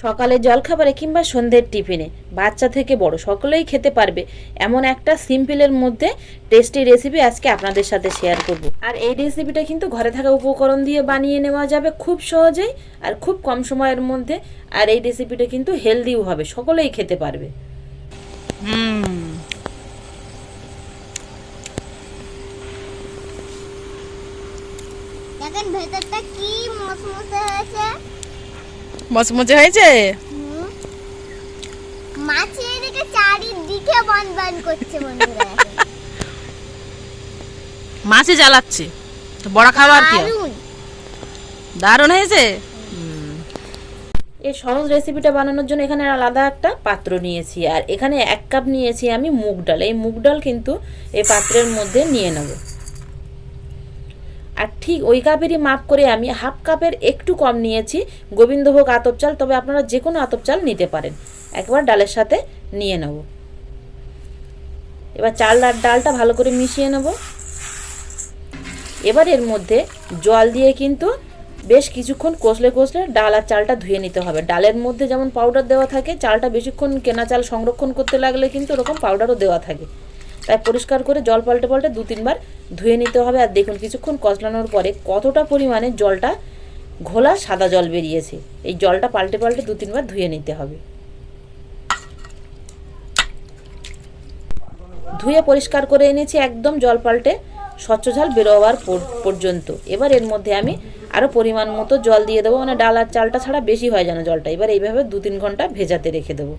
সকালে জলখাবারে কিংবা সন্ধ্যের টিফিনে বাচ্চা থেকে বড় সকলেই খেতে পারবে এমন একটা সিম্পলের মধ্যে টেস্টি রেসিপি আজকে আপনাদের সাথে শেয়ার করব। আর এই রেসিপিটা কিন্তু ঘরে থাকা উপকরণ দিয়ে বানিয়ে নেওয়া যাবে খুব সহজেই আর খুব কম সময়ের মধ্যে। আর এই রেসিপিটা কিন্তু হেলদিও হবে, সকলেই খেতে পারবে। দেখেন ভেতরটা কি মচমচে হয়েছে। মচমচে হয়েছে। মাছি এদিকে চারিদিকে বনবন করছে বন্ধুরা। মাছে জ্বালাচ্ছে তো বড়া খাবার কি দারুণ। দারুণ হয়েছে। এই সহজ রেসিপিটা বানানোর জন্য এখানে আলাদা একটা পাত্র নিয়েছি, আর এখানে 1 কাপ নিয়েছি আমি মুগ ডাল। এই মুগ ডাল কিন্তু এই পাত্রের মধ্যে নিয়ে নেব। আর ঠিক ওই কাপেরই মাপ করে আমি 1/2 কাপের একটু কম নিয়েছি গোবিন্দভোগ আতপ চাল, তবে আপনারা যে কোনো আতপ চাল নিতে পারেন। একবার ডালের সাথে নিয়ে নেব। এবার চাল আর ডালটা ভালো করে মিশিয়ে নেব। এবার এর মধ্যে জল দিয়ে কিন্তু বেশ কিছুক্ষণ কষলে কষলে ডাল আর চালটা ধুয়ে নিতে হবে। ডালের মধ্যে যেমন পাউডার দেওয়া থাকে, চালটা বেশিক্ষণ কেনা চাল সংরক্ষণ করতে লাগলে কিন্তু ওরকম পাউডারও দেওয়া থাকে। তাই পরিষ্কার করে জল পাল্টে পাল্টে 2-3 বার ধুয়ে নিতে হবে। আর দেখুন কিছুক্ষণ কষলানোর পরে কতটা পরিমাণে জলটা ঘোলা সাদা জল বেরিয়েছে। এই জলটা পাল্টে পাল্টে 2-3 বার ধুয়ে নিতে হবে। ধুয়ে পরিষ্কার করে এনেছি একদম জল পাল্টে স্বচ্ছ ঝাল বেরোবার পর্যন্ত। এবার এর মধ্যে আমি আরও পরিমাণ মতো জল দিয়ে দেবো, মানে ডাল আর চালটা ছাড়া বেশি হয় যেন জলটা। এবার এইভাবে 2-3 ঘন্টা ভেজাতে রেখে দেবো।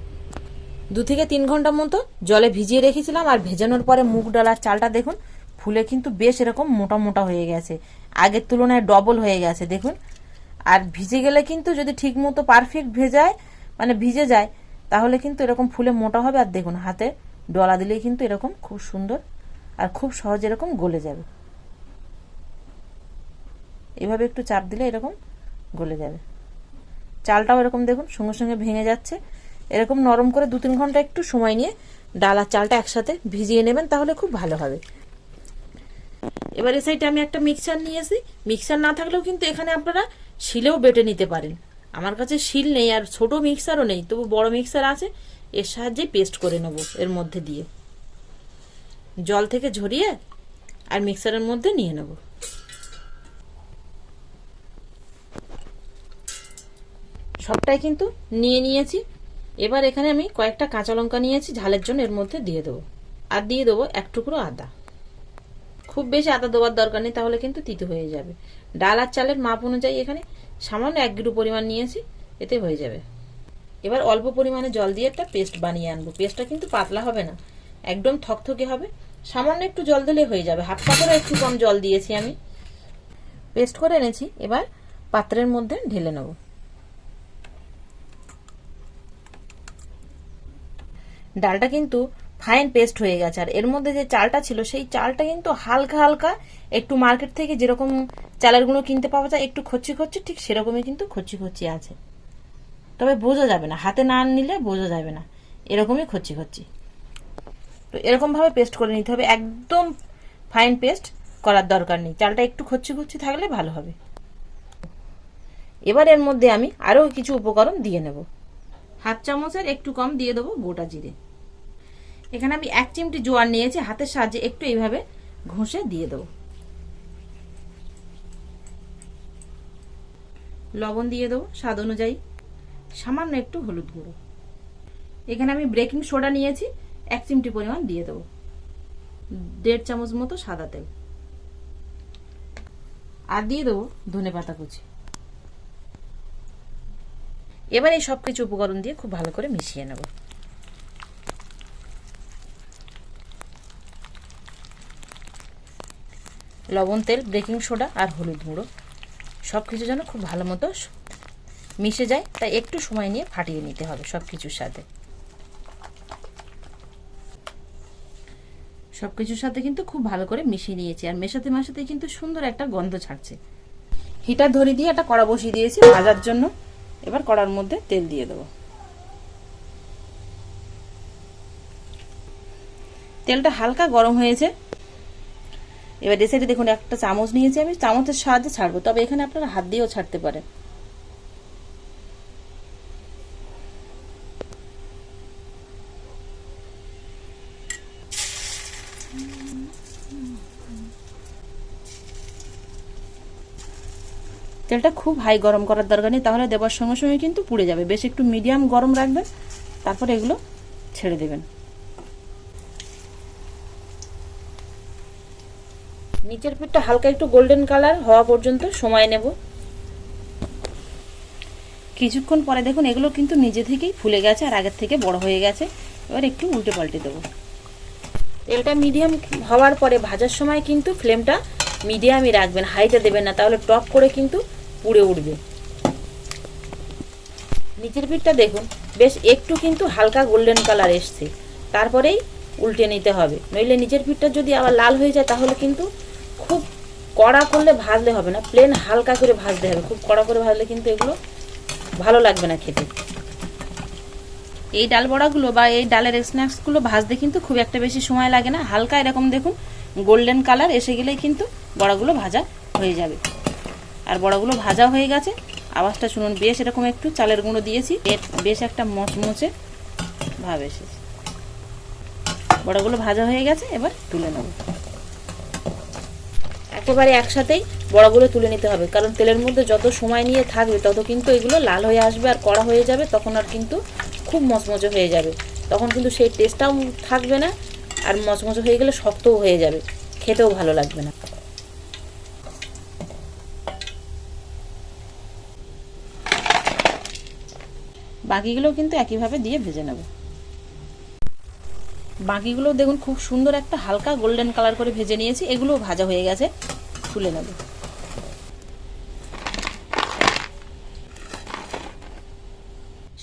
2 থেকে 3 ঘন্টা মতো জলে ভিজিয়ে রেখেছিলাম। আর ভেজানোর পরে মুগ ডাল আর চালটা দেখুন ফুলে কিন্তু বেশ এরকম মোটা মোটা হয়ে গেছে, আগের তুলনায় ডবল হয়ে গেছে দেখুন। আর ভিজে গেলে কিন্তু যদি ঠিক মতো পারফেক্ট ভিজে যায় তাহলে কিন্তু এরকম ফুলে মোটা হবে। আর দেখুন হাতে ডলা দিলেই কিন্তু এরকম খুব সুন্দর আর খুব সহজে এরকম গলে যাবে। এভাবে একটু চাপ দিলে এরকম গলে যাবে। চালটাও এরকম দেখুন সঙ্গে সঙ্গে ভেঙে যাচ্ছে। এরকম নরম করে 2-3 ঘন্টা একটু সময় নিয়ে ডাল আর চালটা একসাথে ভিজিয়ে নেবেন, তাহলে খুব ভালো হবে। এবার এই সাইডে আমি একটা মিক্সচার নিয়েছি। মিক্সচার না থাকলেও কিন্তু এখানে আপনারা শিলেও বেটে নিতে পারেন। আমার কাছে শিল নেই আর ছোট মিক্সচারও নেই, তবু বড় মিক্সচার আছে, এর সাহায্যে পেস্ট করে নেব। এর মধ্যে দিয়ে জল থেকে ঝরিয়ে আর মিক্সচারের মধ্যে নিয়ে নেব। সবটাই কিন্তু নিয়ে নিয়েছি। এবার এখানে আমি কয়েকটা কাঁচা লঙ্কা নিয়েছি ঝালের জন্য, এর মধ্যে দিয়ে দেবো। আর দিয়ে দেবো 1 টুকরো আদা। খুব বেশি আদা দেওয়ার দরকার নেই, তাহলে কিন্তু তিতো হয়ে যাবে। ডাল আর চালের মাপ অনুযায়ী এখানে সামান্য 1 গিরু পরিমাণ নিয়েছি, এতে হয়ে যাবে। এবার অল্প পরিমাণে জল দিয়ে একটা পেস্ট বানিয়ে আনবো। পেস্টটা কিন্তু পাতলা হবে না, একদম থকথকে হবে। সামান্য একটু জল দিলে হয়ে যাবে। 1/2 কাপেরও একটু কম জল দিয়েছি আমি। পেস্ট করে এনেছি, এবার পাত্রের মধ্যে ঢেলে নেব। ডালটা কিন্তু ফাইন পেস্ট হয়ে গেছে। আর এর মধ্যে যে চালটা ছিল সেই চালটা কিন্তু হালকা হালকা একটু মার্কেট থেকে যেরকম চালের গুঁড়ো কিনতে পাওয়া যায় একটু খচ্ছি খচ্ছি, ঠিক সেরকমই কিন্তু খচ্ছি খচ্ছি আছে। তবে বোঝা যাবে না, হাতে না নিলে বোঝা যাবে না, এরকমই খচ্ছি খচ্ছি। তো এরকম ভাবে পেস্ট করে নিতে হবে, একদম ফাইন পেস্ট করার দরকার নেই। চালটা একটু খচ্ছি খচ্ছি থাকলে ভালো হবে। এবার এর মধ্যে আমি আরও কিছু উপকরণ দিয়ে নেব। 1/2 চামচের একটু কম দিয়ে দেবো গোটা জিরে। এখানে আমি 1 চিমটি জোয়ান নিয়েছি, হাতের সাহায্যে একটু এইভাবে ঘষে দিয়ে দেবো। লবণ দিয়ে দেবো স্বাদ অনুযায়ী, সামান্য একটু হলুদ গুঁড়ো। এখানে আমি বেকিং সোডা নিয়েছি 1 চিমটি পরিমাণ দিয়ে দেবো। 1.5 চামচ মতো সাদা তেল। আর দিয়ে দেবো ধনেপাতা কুচি। এবার এই সবকিছু উপকরণ দিয়ে খুব ভালো করে মিশিয়ে নেব। লবণ, তেল, বেকিং সোডা আর হলুদ গুঁড়ো সবকিছু যেন খুব ভালো মতো মিশে যায়, তাই একটু সময় নিয়ে ফাটিয়ে নিতে হবে সবকিছুর সাথে। সবকিছুর সাথে কিন্তু খুব ভালো করে মিশিয়ে নিয়েছি। আর মেশাতে মেশাতে কিন্তু সুন্দর একটা গন্ধ ছাড়ছে। হিটার ধরিয়ে দিয়ে একটা কড়া বসিয়ে দিয়েছি ভাজার জন্য। এবার কড়ার মধ্যে তেল দিয়ে দেবো। তেলটা হালকা গরম হয়েছে। এবার এই সাইডে দেখুন একটা চামচ নিয়েছি আমি, চামচের সাহায্যে ছাড়বো, তবে এখানে আপনারা হাত দিয়েও ছাড়তে পারেন। তেলটা খুব হাই গরম করার দরকার নেই, তাহলে দেওয়ার সঙ্গে সঙ্গে কিন্তু পুড়ে যাবে। বেশ একটু মিডিয়াম গরম রাখবেন, তারপর এগুলো ছেড়ে দেবেন। নিচের পিঠটা হালকা একটু গোল্ডেন কালার হওয়া পর্যন্ত সময় নেব। কিছুক্ষণ পরে দেখুন এগুলো কিন্তু নিজে থেকেই ফুলে গেছে আর আগের থেকে বড় হয়ে গেছে। এবার একটু উল্টে পাল্টে দেবো। তেলটা মিডিয়াম হওয়ার পরে ভাজার সময় কিন্তু ফ্লেমটা মিডিয়ামই রাখবেন, হাইতে দেবেন না, তাহলে টপ করে কিন্তু পুড়ে উঠবে। নিচের পিঠটা দেখুন বেশ একটু কিন্তু হালকা গোল্ডেন কালার এসছে, তারপরেই উল্টে নিতে হবে, নইলে নিচের পিঠটা যদি আবার লাল হয়ে যায় তাহলে কিন্তু খুব কড়া করলে ভাজলে হবে না, প্লেন হালকা করে ভাজতে হবে। খুব কড়া করে ভাজলে কিন্তু এগুলো ভালো লাগবে না খেতে। এই ডাল বড়াগুলো বা এই ডালের স্ন্যাক্সগুলো ভাজতে কিন্তু খুব একটা বেশি সময় লাগে না। হালকা এরকম দেখুন গোল্ডেন কালার এসে গেলেই কিন্তু বড়াগুলো ভাজা হয়ে যাবে। আর বড়াগুলো ভাজা হয়ে গেছে, আওয়াজটা শুনুন, বেশ এরকম একটু চালের গুঁড়ো দিয়েছি, বেশ একটা মচমচে ভাব এসেছে। বড়াগুলো ভাজা হয়ে গেছে, এবার তুলে নেব। একেবারে একসাথেই বড়াগুলো তুলে নিতে হবে, কারণ তেলের মধ্যে যত সময় নিয়ে থাকবে তত কিন্তু এগুলো লাল হয়ে আসবে আর কড়া হয়ে যাবে, তখন আর কিন্তু খুব মচমচে হয়ে যাবে, তখন কিন্তু সেই টেস্টটাও থাকবে না, আর মচমচে হয়ে গেলে শক্তও হয়ে যাবে, খেতেও ভালো লাগবে না। বাকিগুলো কিন্তু একইভাবে দিয়ে ভেজে নেব। বাকিগুলো দেখুন খুব সুন্দর একটা হালকা গোল্ডেন কালার করে ভেজে নিয়েছি, এগুলো ভাজা হয়ে গেছে, তুলে নেব।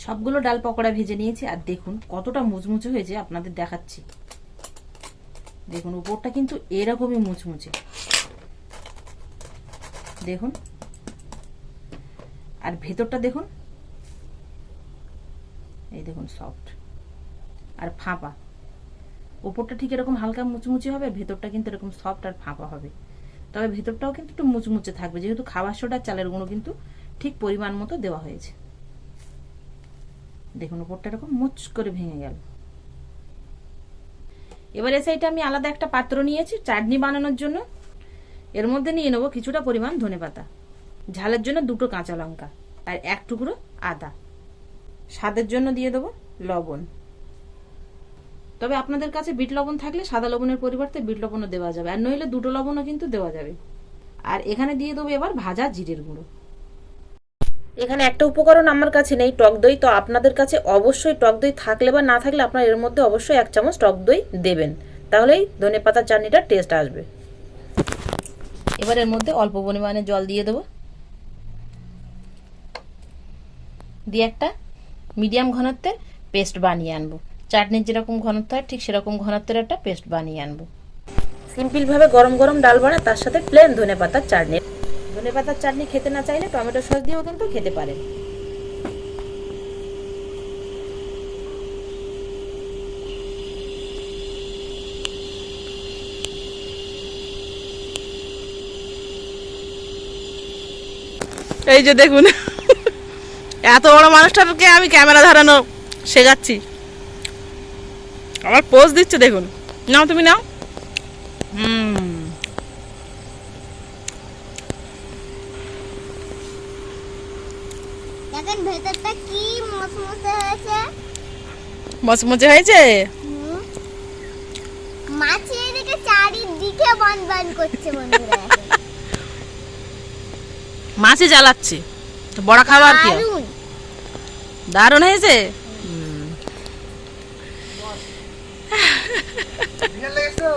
সবগুলো ডাল পকোড়া ভেজে নিয়েছি, আর দেখুন কতটা মুচমুচে হয়েছে আপনাদের দেখাচ্ছি। দেখুন উপরটা কিন্তু এরকমই মুচমুচে, দেখুন, আর ভেতরটা দেখুন, এই দেখুন সফট আর ফাঁপা। উপরটা ঠিক এরকম হালকা মুচমুচে হবে, ভেতরটা কিন্তু এরকম সফট আর ফাঁপা হবে, তবে ভেতরটাও কিন্তু একটু মুচমুচে থাকবে, যেহেতু খাবার সোডা চালের গুঁড়ো কিন্তু ঠিক পরিমাণ মতো দেওয়া হয়েছে। দেখুন উপরটা এরকম মুচ করে ভেঙে গেল। এবার এই সাইডে আমি আলাদা একটা পাত্র নিয়েছি চাটনি বানানোর জন্য। এর মধ্যে নিয়ে নেবো কিছুটা পরিমাণ ধনেপাতা, ঝালের জন্য 2টো কাঁচা লঙ্কা আর 1 টুকরো আদা, স্বাদের জন্য দিয়ে দেবো লবণ। তবে আপনাদের কাছে বিট লবণ থাকলে সাদা লবণের পরিবর্তে বিট লবণও দেওয়া যাবে, আর নইলে 2টো লবণও কিন্তু দেওয়া যাবে। আর এখানে দিয়ে দেবো এবার ভাজা জিরের গুঁড়ো। এখানে একটা উপকরণ আমার কাছে নেই, টক দই, তো আপনাদের কাছে অবশ্যই টক দই থাকলে বা না থাকলে আপনারা এর মধ্যে অবশ্যই 1 চামচ টক দই দেবেন, তাহলেই ধনেপাতার চাটনিটার টেস্ট আসবে। এবার এর মধ্যে অল্প পরিমাণে জল দিয়ে দেবো, দিয়ে একটা মিডিয়াম ঘনত্বের পেস্ট বানিয়ে আনবো। চাটনির যেরকম ঘনত্ব হয় ঠিক সেরকম ঘনত্বের একটা পেস্ট বানিয়ে আনবো। সিম্পলভাবে গরম গরম ডাল বানা, তার সাথে প্লেন ধনেপাতার চাটনি। ধনেপাতার চাটনি খেতে না চাইলে টমেটো সস দিয়েও কিন্তু খেতে পারেন। এই যে দেখুন এত বড় মানুষটাকে আমি ক্যামেরা ধরানো শেখাচ্ছি, আমার পোজ দিচ্ছে দেখুন। নাও তুমি নাও। দেখেন ভেতরটা কি মচমচে হয়েছে। মচমচে হয়েছে। মাছি এদিকে চারিদিকে বন করছে বন্ধুরা। মাছি জ্বালাচ্ছে, তো বড়া খাবার কি দারুণ। দারুণ হয়েছে। Bien, Leso.